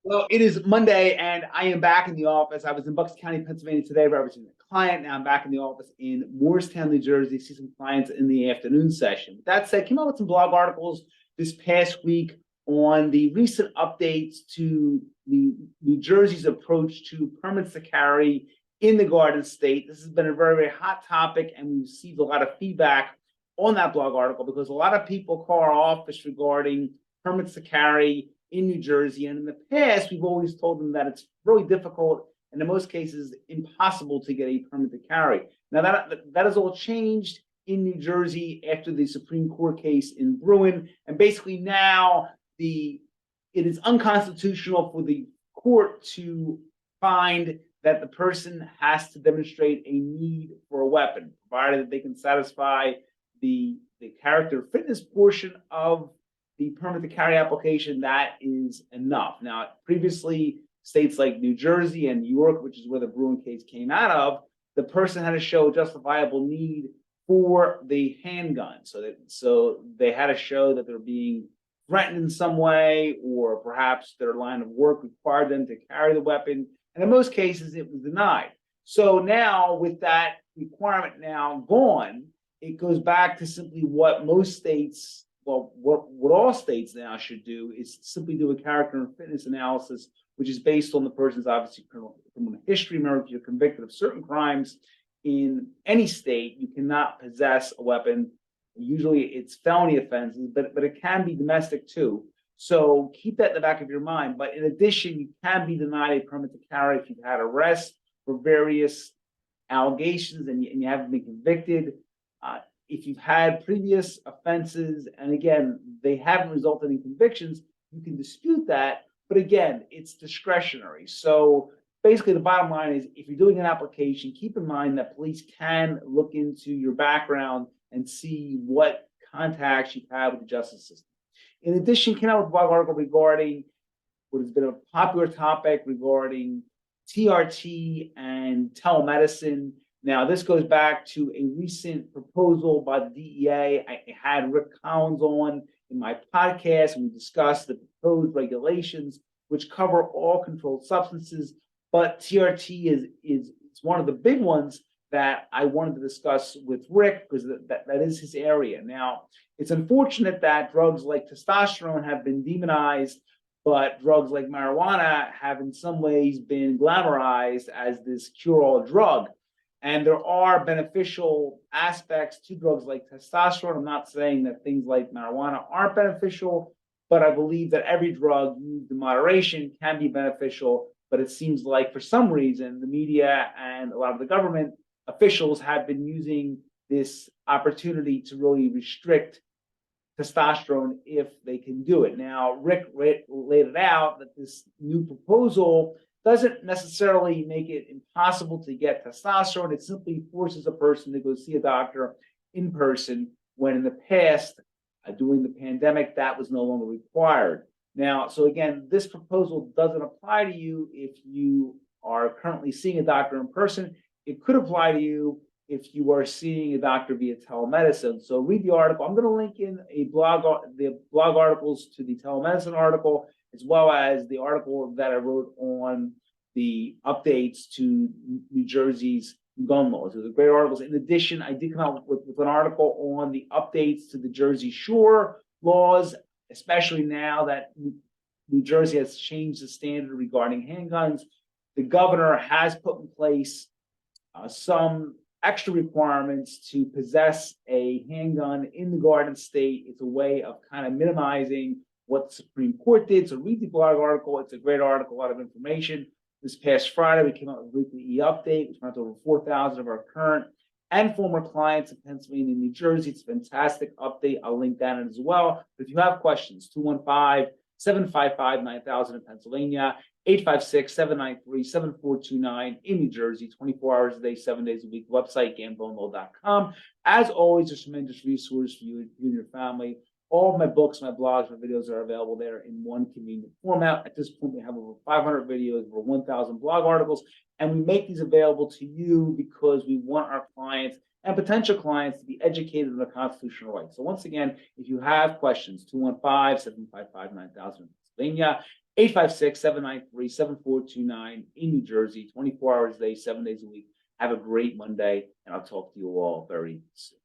Well, it is Monday, and I am back in the office. I was in Bucks County, Pennsylvania today, representing a client. Now I'm back in the office in Morristown, New Jersey. See some clients in the afternoon session. With that said, came out with some blog articles this past week on the recent updates to New Jersey's approach to permits to carry in the Garden State. This has been a very, very hot topic, and we've received a lot of feedback on that blog article because a lot of people call our office regarding permits to carry in New Jersey. And in the past, we've always told them that it's really difficult and in most cases impossible to get a permit to carry. Now that has all changed in New Jersey after the Supreme Court case in Bruen. And basically now it is unconstitutional for the court to find that the person has to demonstrate a need for a weapon, provided that they can satisfy the character fitness portion of the permit to carry application. That is enough. Now, previously, states like New Jersey and New York, which is where the Bruen case came out of, the person had to show a justifiable need for the handgun. So they had to show that they're being threatened in some way, or perhaps their line of work required them to carry the weapon. And in most cases, it was denied. So now, with that requirement now gone, it goes back to simply what most states, well, what all states now should do is simply do a character and fitness analysis, which is based on the person's obviously criminal history. Remember, if you're convicted of certain crimes in any state, you cannot possess a weapon. Usually it's felony offenses, but it can be domestic too. So keep that in the back of your mind. But in addition, you can be denied a permit to carry if you've had arrests for various allegations and you haven't been convicted. If you've had previous offenses, and again, they haven't resulted in convictions, you can dispute that. But again, it's discretionary. So basically, the bottom line is if you're doing an application, keep in mind that police can look into your background and see what contacts you've had with the justice system. In addition, came out with a blog article regarding what has been a popular topic regarding TRT and telemedicine. Now, this goes back to a recent proposal by the DEA. I had Rick Collins on in my podcast, and we discussed the proposed regulations, which cover all controlled substances. But TRT is one of the big ones that I wanted to discuss with Rick because that is his area. Now, it's unfortunate that drugs like testosterone have been demonized, but drugs like marijuana have in some ways been glamorized as this cure-all drug. And there are beneficial aspects to drugs like testosterone. I'm not saying that things like marijuana aren't beneficial, but I believe that every drug used in moderation can be beneficial. But it seems like for some reason, the media and a lot of the government officials have been using this opportunity to really restrict testosterone if they can do it. Now, Rick laid it out that this new proposal doesn't necessarily make it impossible to get testosterone. It simply forces a person to go see a doctor in person, when in the past, during the pandemic, that was no longer required. Now, so again, this proposal doesn't apply to you if you are currently seeing a doctor in person. It could apply to you if you are seeing a doctor via telemedicine. So read the article. I'm going to link in the blog articles to the telemedicine article, as well as the article that I wrote on the updates to New Jersey's gun laws. Those are great articles. In addition, I did come out with an article on the updates to the Jersey Shore laws, especially now that New Jersey has changed the standard regarding handguns. The governor has put in place some extra requirements to possess a handgun in the Garden State. It's a way of kind of minimizing what the Supreme Court did. So read the blog article. It's a great article, a lot of information. This past Friday, we came out with a weekly e-update, which went to over 4,000 of our current and former clients in Pennsylvania and New Jersey. It's a fantastic update. I'll link that in as well. But if you have questions, 215-755-9000 in Pennsylvania, 856-793-7429 in New Jersey, 24 hours a day, 7 days a week. Website, gambonelow.com. As always, a tremendous resource for you and your family. All of my books, my blogs, my videos are available there in one convenient format. At this point, we have over 500 videos, over 1,000 blog articles, and we make these available to you because we want our clients and potential clients to be educated on the constitutional rights. So once again, if you have questions, 215-755-9000 in Pennsylvania, 856-793-7429 in New Jersey, 24 hours a day, 7 days a week. Have a great Monday, and I'll talk to you all very soon.